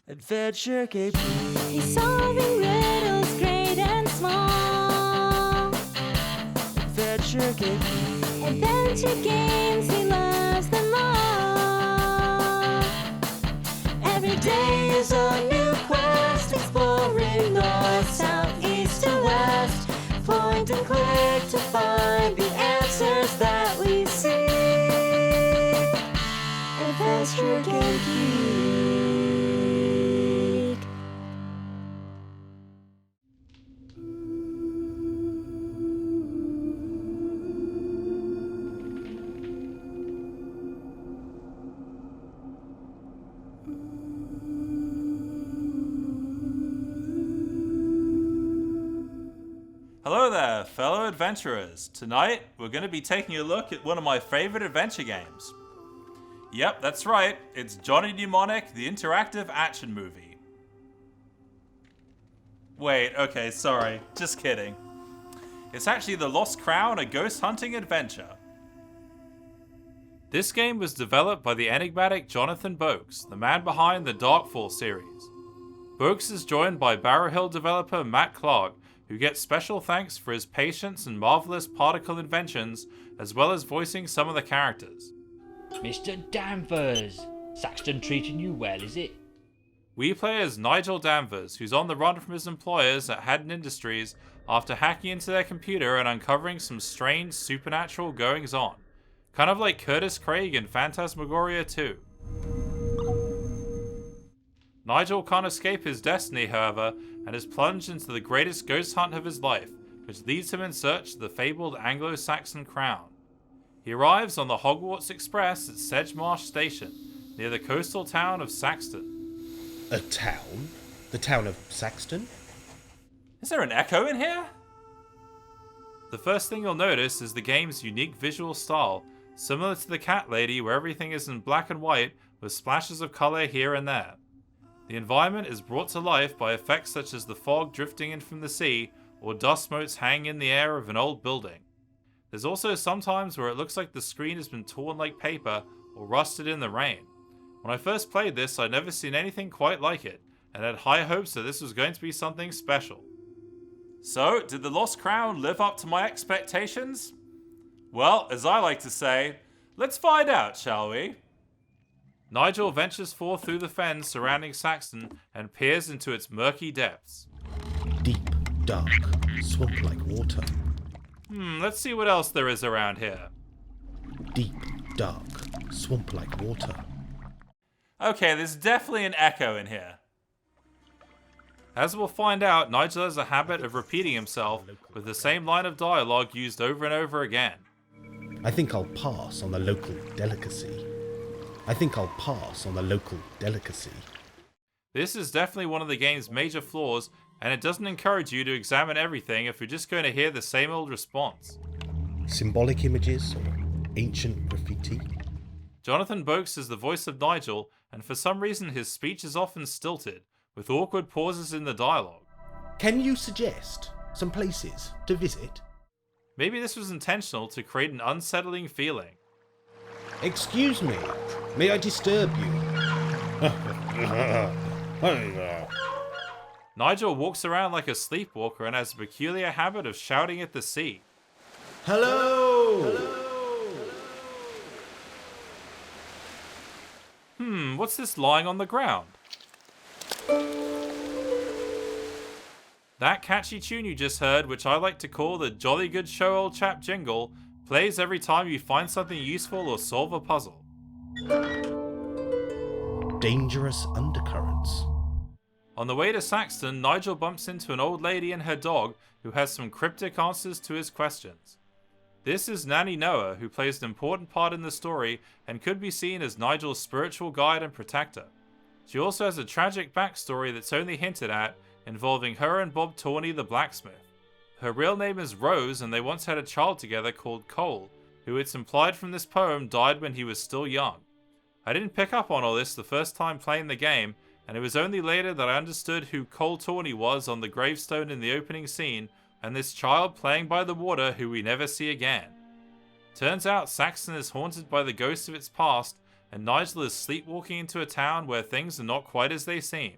Adventure KP. He's solving riddles great and small. Adventure KP. Adventure games, he loves them all. Every day is a new quest, exploring north, south, east, to west. Point and click to find the answers that we seek. Adventure Geek. Hello there, fellow adventurers. Tonight, we're going to be taking a look at one of my favorite adventure games. Yep, that's right. It's Johnny Mnemonic, the interactive action movie. Wait, okay, sorry. Just kidding. It's actually The Lost Crown, a ghost hunting adventure. This game was developed by the enigmatic Jonathan Boakes, the man behind the Darkfall series. Boakes is joined by Barrow Hill developer Matt Clark, who gets special thanks for his patience and marvelous particle inventions, as well as voicing some of the characters. Mr. Danvers! Saxton treating you well, is it? We play as Nigel Danvers, who's on the run from his employers at Haddon Industries after hacking into their computer and uncovering some strange supernatural goings-on. Kind of like Curtis Craig in Phantasmagoria 2. Nigel can't escape his destiny, however, and is plunged into the greatest ghost hunt of his life, which leads him in search of the fabled Anglo-Saxon crown. He arrives on the Hogwarts Express at Sedgemarsh Station, near the coastal town of Saxton. A town? The town of Saxton? Is there an echo in here? The first thing you'll notice is the game's unique visual style, similar to the Cat Lady, where everything is in black and white with splashes of colour here and there. The environment is brought to life by effects such as the fog drifting in from the sea or dust motes hanging in the air of an old building. There's also sometimes where it looks like the screen has been torn like paper or rusted in the rain. When I first played this, I'd never seen anything quite like it, and had high hopes that this was going to be something special. So, did The Lost Crown live up to my expectations? Well, as I like to say, let's find out, shall we? Nigel ventures forth through the fens surrounding Saxton and peers into its murky depths. Deep, dark, swamp-like water. Let's see what else there is around here. Deep, dark, swamp-like water. Okay, there's definitely an echo in here. As we'll find out, Nigel has a habit of repeating himself with the same line of dialogue used over and over again. I think I'll pass on the local delicacy. I think I'll pass on the local delicacy. This is definitely one of the game's major flaws, and it doesn't encourage you to examine everything if you're just going to hear the same old response. Symbolic images or ancient graffiti? Jonathan Boakes is the voice of Nigel, and for some reason his speech is often stilted, with awkward pauses in the dialogue. Can you suggest some places to visit? Maybe this was intentional to create an unsettling feeling. Excuse me, may I disturb you? Nigel walks around like a sleepwalker and has a peculiar habit of shouting at the sea. Hello! Hello! What's this lying on the ground? That catchy tune you just heard, which I like to call the Jolly Good Show Old Chap jingle, plays every time you find something useful or solve a puzzle. Dangerous undercurrents. On the way to Saxton, Nigel bumps into an old lady and her dog who has some cryptic answers to his questions. This is Nanny Noah, who plays an important part in the story and could be seen as Nigel's spiritual guide and protector. She also has a tragic backstory that's only hinted at, involving her and Bob Tawney the blacksmith. Her real name is Rose, and they once had a child together called Cole, who it's implied from this poem died when he was still young. I didn't pick up on all this the first time playing the game, and it was only later that I understood who Cole Tawney was on the gravestone in the opening scene, and this child playing by the water who we never see again. Turns out Saxton is haunted by the ghosts of its past, and Nigel is sleepwalking into a town where things are not quite as they seem.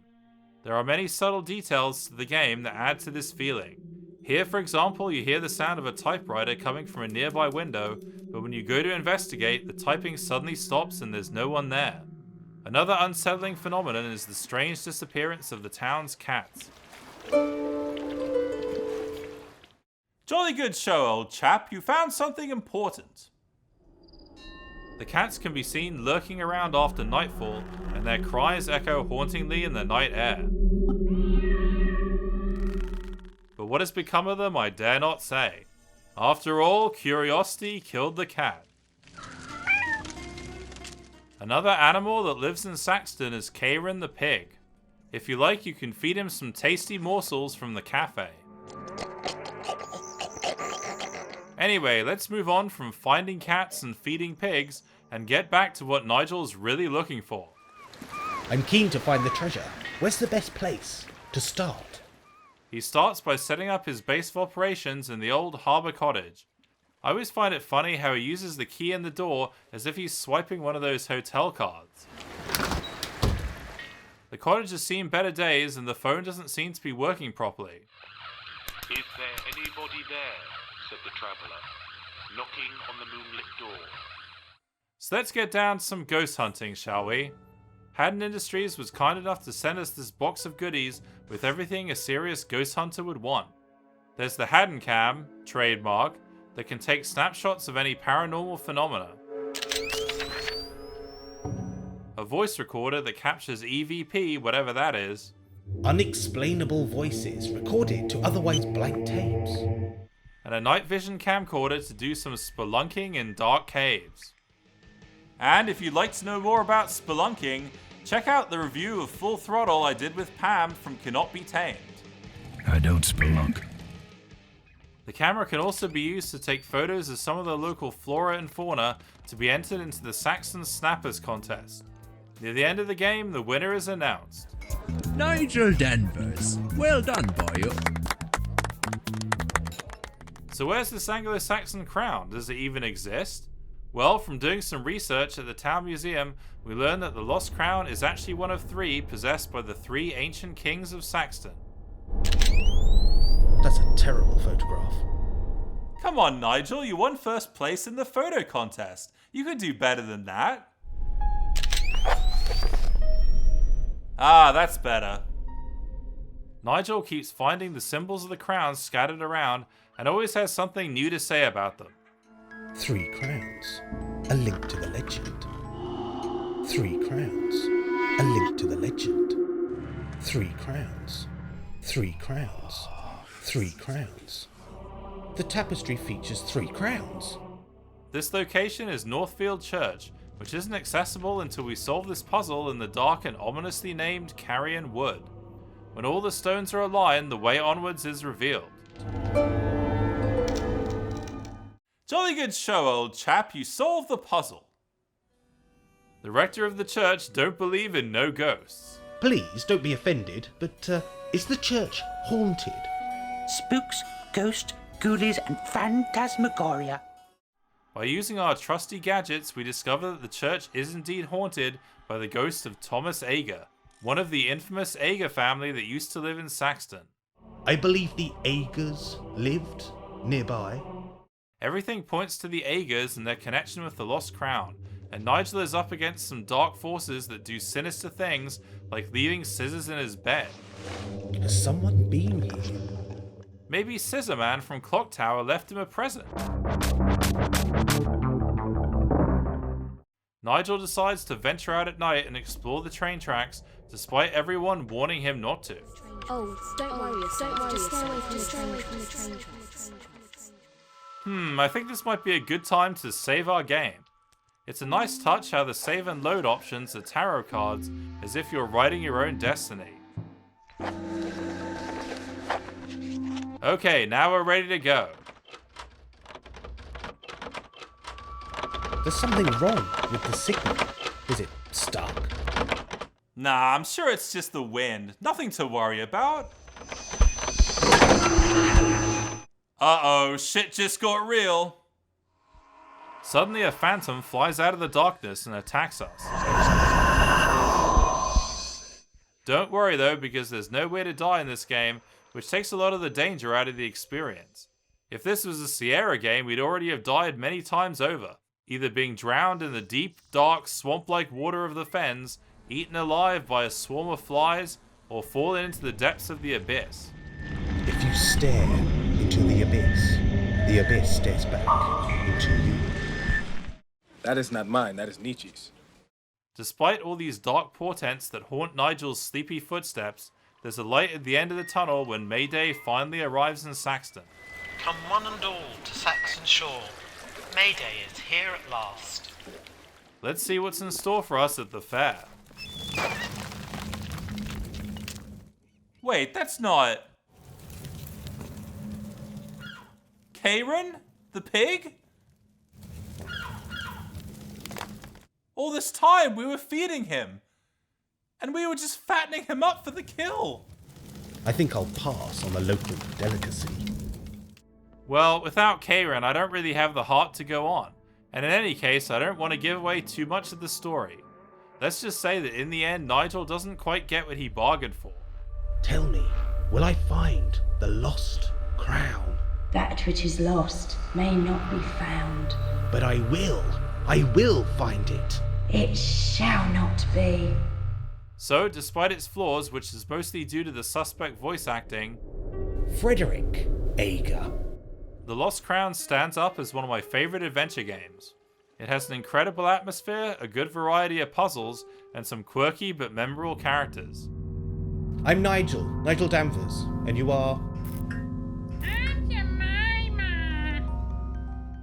There are many subtle details to the game that add to this feeling. Here, for example, you hear the sound of a typewriter coming from a nearby window, but when you go to investigate, the typing suddenly stops and there's no one there. Another unsettling phenomenon is the strange disappearance of the town's cats. Jolly good show, old chap. You found something important. The cats can be seen lurking around after nightfall, and their cries echo hauntingly in the night air. But what has become of them, I dare not say. After all, curiosity killed the cat. Another animal that lives in Saxton is Kieran the pig. If you like, you can feed him some tasty morsels from the cafe. Anyway, let's move on from finding cats and feeding pigs and get back to what Nigel's really looking for. I'm keen to find the treasure. Where's the best place to start? He starts by setting up his base of operations in the old harbour cottage. I always find it funny how he uses the key in the door as if he's swiping one of those hotel cards. The cottage has seen better days and the phone doesn't seem to be working properly. Is there anybody there? Said the traveller, knocking on the moonlit door. So let's get down to some ghost hunting, shall we? Haddon Industries was kind enough to send us this box of goodies with everything a serious ghost hunter would want. There's the Haddon Cam, trademark, that can take snapshots of any paranormal phenomena. A voice recorder that captures EVP, whatever that is. Unexplainable voices recorded to otherwise blank tapes. And a night vision camcorder to do some spelunking in dark caves. And if you'd like to know more about spelunking, check out the review of Full Throttle I did with Pam from Cannot Be Tamed. I don't spelunk. The camera can also be used to take photos of some of the local flora and fauna to be entered into the Saxon Snappers contest. Near the end of the game, the winner is announced. Nigel Danvers. Well done, boy. So where's this Anglo-Saxon crown? Does it even exist? Well, from doing some research at the town museum, we learned that the lost crown is actually one of 3 possessed by the 3 ancient kings of Saxton. That's a terrible photograph. Come on, Nigel, you won first place in the photo contest. You could do better than that. Ah, that's better. Nigel keeps finding the symbols of the crown scattered around and always has something new to say about them. 3 crowns. A link to the legend. 3 crowns. A link to the legend. 3 crowns. 3 crowns. 3 crowns. The tapestry features 3 crowns. This location is Northfield Church, which isn't accessible until we solve this puzzle in the dark and ominously named Carrion Wood. When all the stones are aligned, the way onwards is revealed. Jolly good show, old chap. You solved the puzzle. The rector of the church don't believe in no ghosts. Please don't be offended, but is the church haunted? Spooks, ghosts, ghoulies, and phantasmagoria. By using our trusty gadgets, we discover that the church is indeed haunted by the ghost of Thomas Ager, one of the infamous Ager family that used to live in Saxton. I believe the Agers lived nearby. Everything points to the Agers and their connection with the Lost Crown, and Nigel is up against some dark forces that do sinister things, like leaving scissors in his bed. Has someone been here? Maybe Scissor Man from Clock Tower left him a present. Nigel decides to venture out at night and explore the train tracks, despite everyone warning him not to. Oh, don't worry yourself. Just stay away from the train tracks. I think this might be a good time to save our game. It's a nice touch how the save and load options are tarot cards, as if you're writing your own destiny. Okay, now we're ready to go. There's something wrong with the signal. Is it stuck? Nah, I'm sure it's just the wind. Nothing to worry about. Uh-oh, shit just got real. Suddenly a phantom flies out of the darkness and attacks us. Don't worry though, because there's no way to die in this game, which takes a lot of the danger out of the experience. If this was a Sierra game, we'd already have died many times over, either being drowned in the deep, dark, swamp-like water of the fens, eaten alive by a swarm of flies, or fallen into the depths of the abyss. If you stare into the abyss stares back into you. That is not mine, that is Nietzsche's. Despite all these dark portents that haunt Nigel's sleepy footsteps, there's a light at the end of the tunnel when Mayday finally arrives in Saxton. Come one and all to Saxon shore. Mayday is here at last. Let's see what's in store for us at the fair. Wait, that's not... Karen? The pig? All this time we were feeding him. And we were just fattening him up for the kill. I think I'll pass on the local delicacy. Well, without Karen, I don't really have the heart to go on. And in any case, I don't want to give away too much of the story. Let's just say that in the end, Nigel doesn't quite get what he bargained for. Tell me, will I find the lost crown? That which is lost may not be found. But I will find it. It shall not be. So, despite its flaws, which is mostly due to the suspect voice acting, Frederick Ager. The Lost Crown stands up as one of my favorite adventure games. It has an incredible atmosphere, a good variety of puzzles, and some quirky but memorable characters. I'm Nigel Danvers, and you are...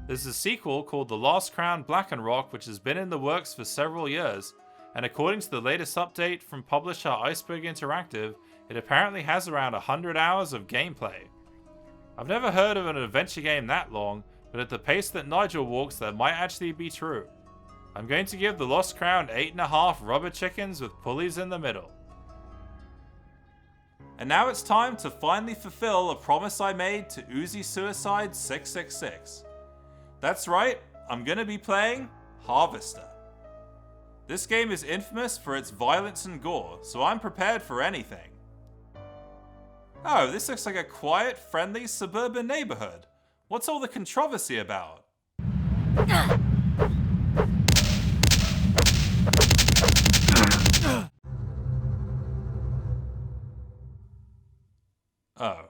There's a sequel called The Lost Crown Black and Rock, which has been in the works for several years, and according to the latest update from publisher Iceberg Interactive, it apparently has around 100 hours of gameplay. I've never heard of an adventure game that long, but at the pace that Nigel walks, that might actually be true. I'm going to give The Lost Crown 8.5 rubber chickens with pulleys in the middle. And now it's time to finally fulfill a promise I made to Uzi Suicide 666. That's right, I'm gonna be playing Harvester. This game is infamous for its violence and gore, so I'm prepared for anything. Oh, this looks like a quiet, friendly, suburban neighborhood. What's all the controversy about? Oh.